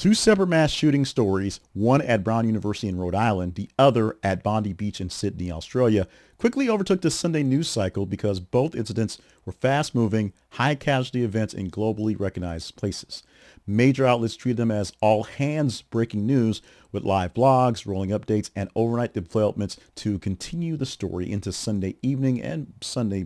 Two separate mass shooting stories, one at Brown University in Rhode Island, the other at Bondi Beach in Sydney, Australia, quickly overtook the Sunday news cycle because both incidents were fast-moving, high-casualty events in globally recognized places. Major outlets treated them as all-hands breaking news with live blogs, rolling updates, and overnight developments to continue the story into Sunday evening and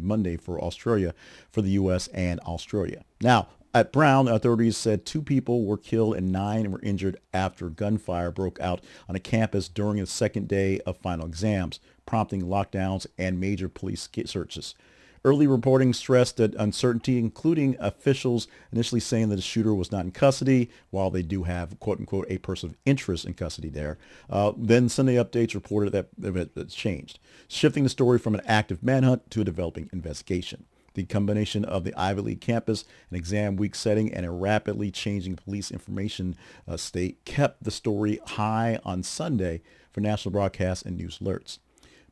Monday for Australia, for the U.S. and Australia. Now, at Brown, authorities said 2 people were killed and 9 were injured after gunfire broke out on a campus during the second day of final exams, prompting lockdowns and major police searches. Early reporting stressed that uncertainty, including officials initially saying that the shooter was not in custody, while they do have, quote unquote, a person of interest in custody there. Then Sunday updates reported that it's changed, shifting the story from an active manhunt to a developing investigation. The combination of the Ivy League campus, an exam week setting, and a rapidly changing police information state kept the story high on Sunday for national broadcasts and news alerts.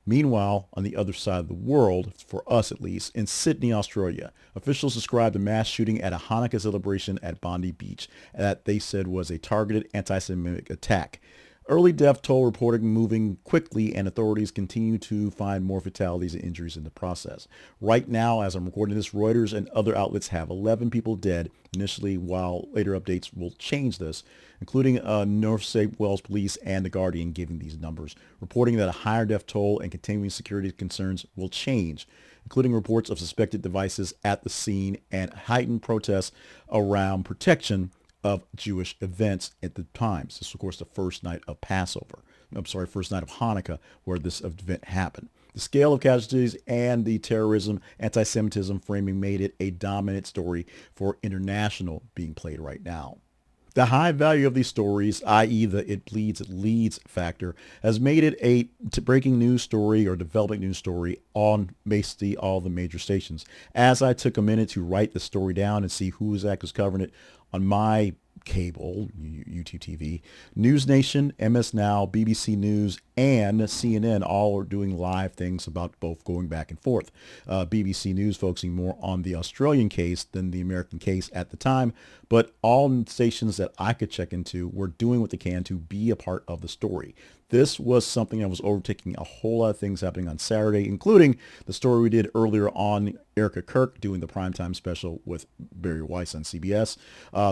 Meanwhile, on the other side of the world, for us at least, in Sydney, Australia, officials described a mass shooting at a Hanukkah celebration at Bondi Beach that they said was a targeted anti-Semitic attack. Early death toll reporting moving quickly, and authorities continue to find more fatalities and injuries in the process. Right now, as I'm recording this, Reuters and other outlets have 11 people dead initially, while later updates will change this, including North St. Wales Police and The Guardian giving these numbers, reporting that a higher death toll and continuing security concerns will change, including reports of suspected devices at the scene and heightened protests around protection of Jewish events at the times. This is, of course, the first night of first night of Hanukkah, where this event happened. The scale of casualties and the terrorism, anti-Semitism framing made it a dominant story for international being played right now. The high value of these stories, i.e. the it bleeds, it leads factor, has made it a breaking news story or developing news story on basically all the major stations. As I took a minute to write the story down and see who was covering it on my cable, YouTube TV, News Nation, MS Now, BBC News, and CNN all are doing live things about both going back and forth. BBC News focusing more on the Australian case than the American case at the time, but all stations that I could check into were doing what they can to be a part of the story. This was something that was overtaking a whole lot of things happening on Saturday, including the story we did earlier on Erica Kirk doing the primetime special with Barry Weiss on CBS.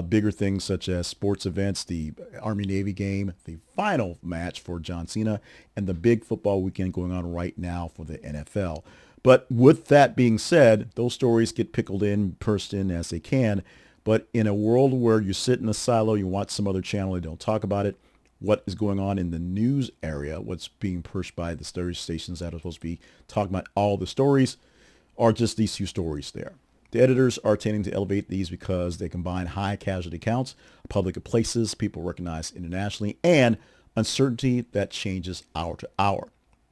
Bigger things such as sports events, the Army-Navy game, the final match for John Cena, and the big football weekend going on right now for the NFL. But with that being said, those stories get pursed in as they can. But in a world where you sit in a silo, you watch some other channel, they don't talk about it, what is going on in the news area, what's being pushed by the stations that are supposed to be talking about all the stories, are just these 2 stories there. The editors are tending to elevate these because they combine high casualty counts, public places people recognize internationally, and uncertainty that changes hour to hour.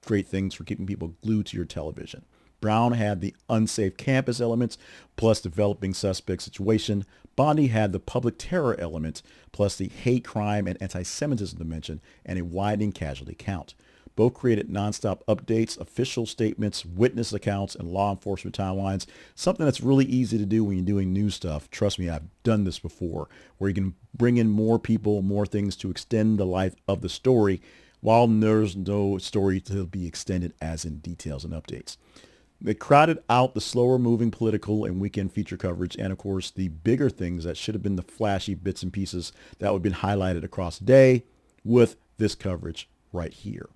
Great things for keeping people glued to your television. Brown had the unsafe campus elements plus developing suspect situation. Bondi had the public terror element plus the hate crime and anti-Semitism dimension and a widening casualty count. Both created nonstop updates, official statements, witness accounts, and law enforcement timelines, something that's really easy to do when you're doing news stuff. Trust me, I've done this before, where you can bring in more people, more things to extend the life of the story while there's no story to be extended as in details and updates. They crowded out the slower moving political and weekend feature coverage and, of course, the bigger things that should have been the flashy bits and pieces that would have been highlighted across the day with this coverage right here.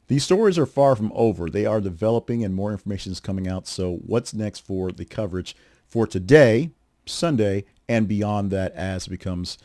These stories are far from over. They are developing and more information is coming out. So what's next for the coverage for today, Sunday, and beyond that as it becomes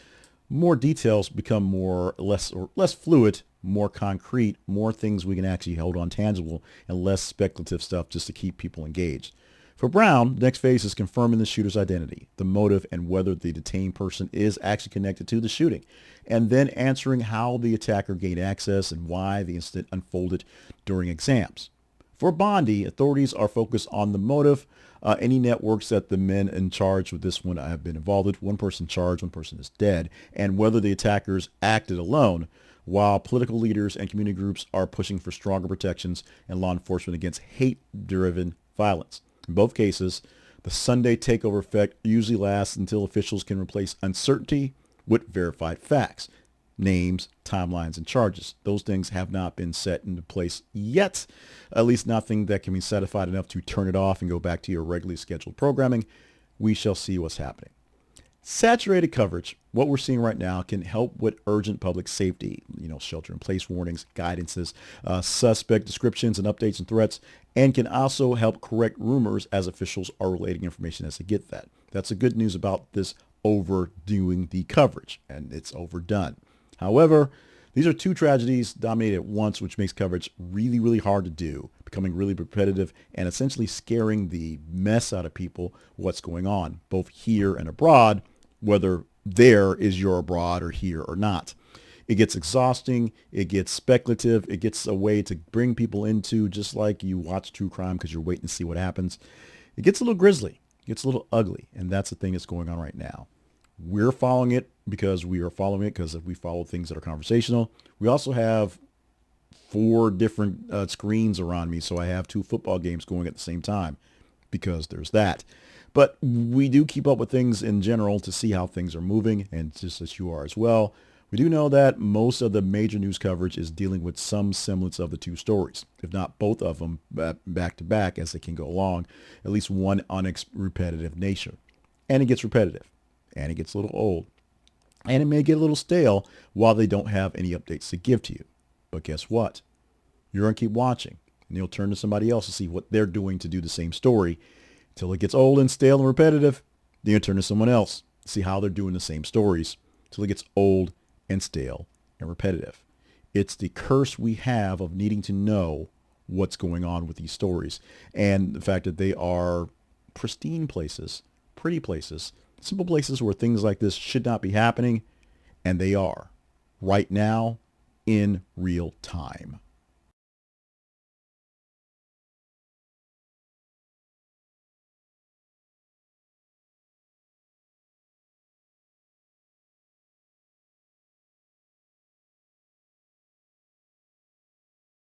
more details become less fluid, more concrete, more things we can actually hold on tangible, and less speculative stuff just to keep people engaged. For Brown, the next phase is confirming the shooter's identity, the motive, and whether the detained person is actually connected to the shooting, and then answering how the attacker gained access and why the incident unfolded during exams. For Bondi, authorities are focused on the motive. Any networks that the men in charge with this one have been involved with, one person charged, one person is dead, and whether the attackers acted alone, while political leaders and community groups are pushing for stronger protections and law enforcement against hate-driven violence. In both cases, the Sunday takeover effect usually lasts until officials can replace uncertainty with verified facts. Names, timelines, and charges. Those things have not been set into place yet, at least nothing that can be certified enough to turn it off and go back to your regularly scheduled programming. We shall see what's happening. Saturated coverage, what we're seeing right now, can help with urgent public safety, shelter-in-place warnings, guidances, suspect descriptions and updates and threats, and can also help correct rumors as officials are relating information as they get that. That's the good news about this overdoing the coverage, and it's overdone. However, these are two tragedies dominated at once, which makes coverage really, really hard to do, becoming really repetitive and essentially scaring the mess out of people what's going on, both here and abroad, whether there is your abroad or here or not. It gets exhausting. It gets speculative. It gets a way to bring people into, just like you watch true crime because you're waiting to see what happens. It gets a little grisly. It gets a little ugly. And that's the thing that's going on right now. We're following it because we are following it because we follow things that are conversational. We also have 4 different screens around me, so I have 2 football games going at the same time because there's that. But we do keep up with things in general to see how things are moving, and just as you are as well. We do know that most of the major news coverage is dealing with some semblance of the 2 stories, if not both of them back to back as they can go along, at least one on a repetitive nature. And it gets repetitive. And it gets a little old, and it may get a little stale while they don't have any updates to give to you. But guess what? You're going to keep watching, and you'll turn to somebody else to see what they're doing to do the same story until it gets old and stale and repetitive. Then you'll turn to someone else to see how they're doing the same stories until it gets old and stale and repetitive. It's the curse we have of needing to know what's going on with these stories, and the fact that they are pristine places, pretty places, simple places where things like this should not be happening, and they are right now in real time.